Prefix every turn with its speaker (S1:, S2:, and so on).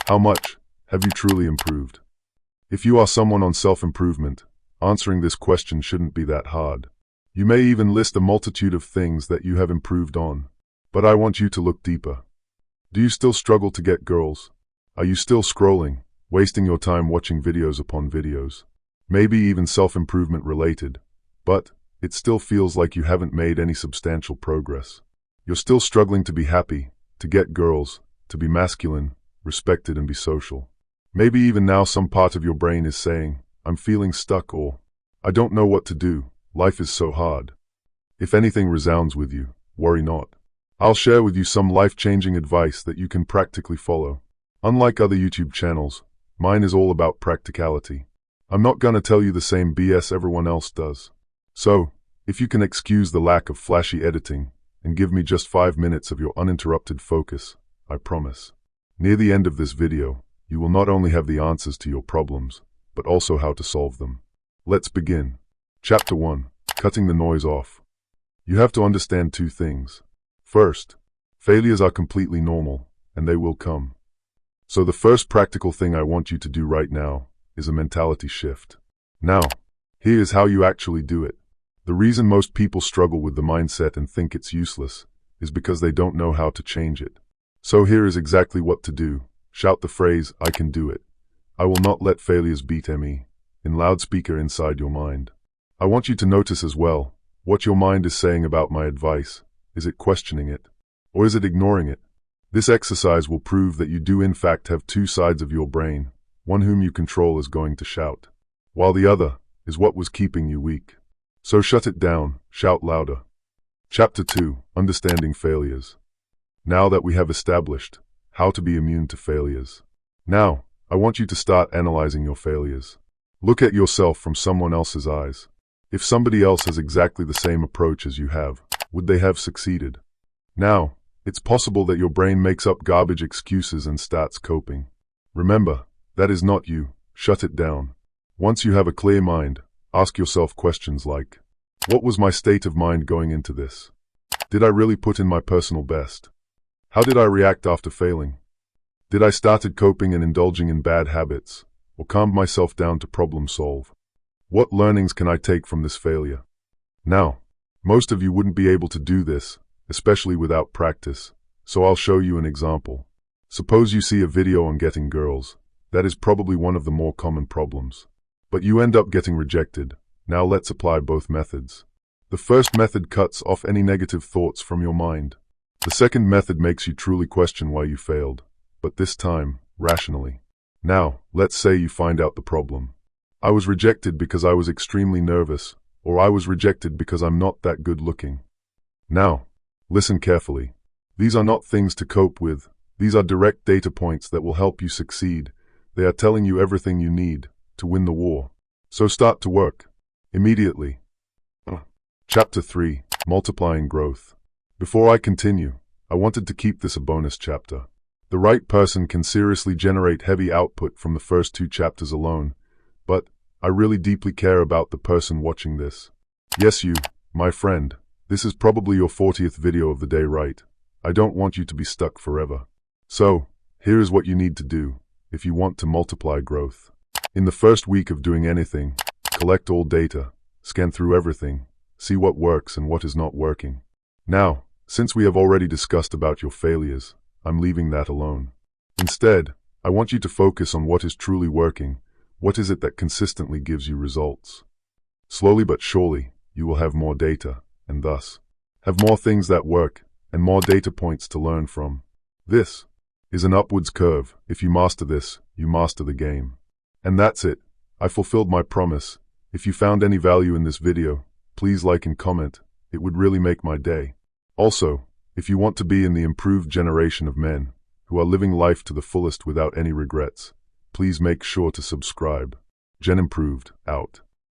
S1: How much have you truly improved? If you are someone on self-improvement, answering this question shouldn't be that hard. You may even list a multitude of things that you have improved on. But I want you to look deeper. Do you still struggle to get girls? Are you still scrolling, wasting your time watching videos upon videos? Maybe even self-improvement related, but it still feels like you haven't made any substantial progress. You're still struggling to be happy, to get girls, to be masculine, respected and be social. Maybe even now some part of your brain is saying, I'm feeling stuck, or I don't know what to do, life is so hard. If anything resounds with you, worry not. I'll share with you some life-changing advice that you can practically follow. Unlike other YouTube channels, mine is all about practicality. I'm not gonna tell you the same BS everyone else does. So, if you can excuse the lack of flashy editing and give me just 5 minutes of your uninterrupted focus, I promise. Near the end of this video, you will not only have the answers to your problems, but also how to solve them. Let's begin. Chapter 1. Cutting the noise off. You have to understand 2 things. First, failures are completely normal, and they will come. So the first practical thing I want you to do right now is a mentality shift. Now, here is how you actually do it. The reason most people struggle with the mindset and think it's useless is because they don't know how to change it. So here is exactly what to do. Shout the phrase, I can do it. I will not let failures beat me, in loudspeaker inside your mind. I want you to notice as well what your mind is saying about my advice. Is it questioning it? Or is it ignoring it? This exercise will prove that you do in fact have 2 sides of your brain. One whom you control is going to shout, while the other is what was keeping you weak. So shut it down, shout louder. Chapter 2. Understanding failures. Now that we have established how to be immune to failures, now I want you to start analyzing your failures. Look at yourself from someone else's eyes. If somebody else has exactly the same approach as you have, would they have succeeded? Now, it's possible that your brain makes up garbage excuses and starts coping. Remember, that is not you. Shut it down. Once you have a clear mind, ask yourself questions like, what was my state of mind going into this? Did I really put in my personal best? How did I react after failing? Did I started coping and indulging in bad habits, or calmed myself down to problem solve? What learnings can I take from this failure? Now, most of you wouldn't be able to do this, especially without practice, so I'll show you an example. Suppose you see a video on getting girls. That is probably one of the more common problems. But you end up getting rejected. Now let's apply both methods. The first method cuts off any negative thoughts from your mind. The second method makes you truly question why you failed, but this time, rationally. Now, let's say you find out the problem. I was rejected because I was extremely nervous, or I was rejected because I'm not that good looking. Now, listen carefully. These are not things to cope with. These are direct data points that will help you succeed. They are telling you everything you need to win the war. So start to work. Immediately. Chapter 3. Multiplying growth. Before I continue, I wanted to keep this a bonus chapter. The right person can seriously generate heavy output from the first 2 chapters alone, but I really deeply care about the person watching this. Yes, you, my friend. This is probably your 40th video of the day, right? I don't want you to be stuck forever. So, here is what you need to do if you want to multiply growth. In the first week of doing anything, collect all data, scan through everything, see what works and what is not working. Now, since we have already discussed about your failures, I'm leaving that alone. Instead, I want you to focus on what is truly working. What is it that consistently gives you results? Slowly but surely, you will have more data, and thus, have more things that work, and more data points to learn from. This is an upwards curve. If you master this, you master the game. And that's it. I fulfilled my promise. If you found any value in this video, please like and comment. It would really make my day. Also, if you want to be in the improved generation of men who are living life to the fullest without any regrets, please make sure to subscribe. Gen Improved, out.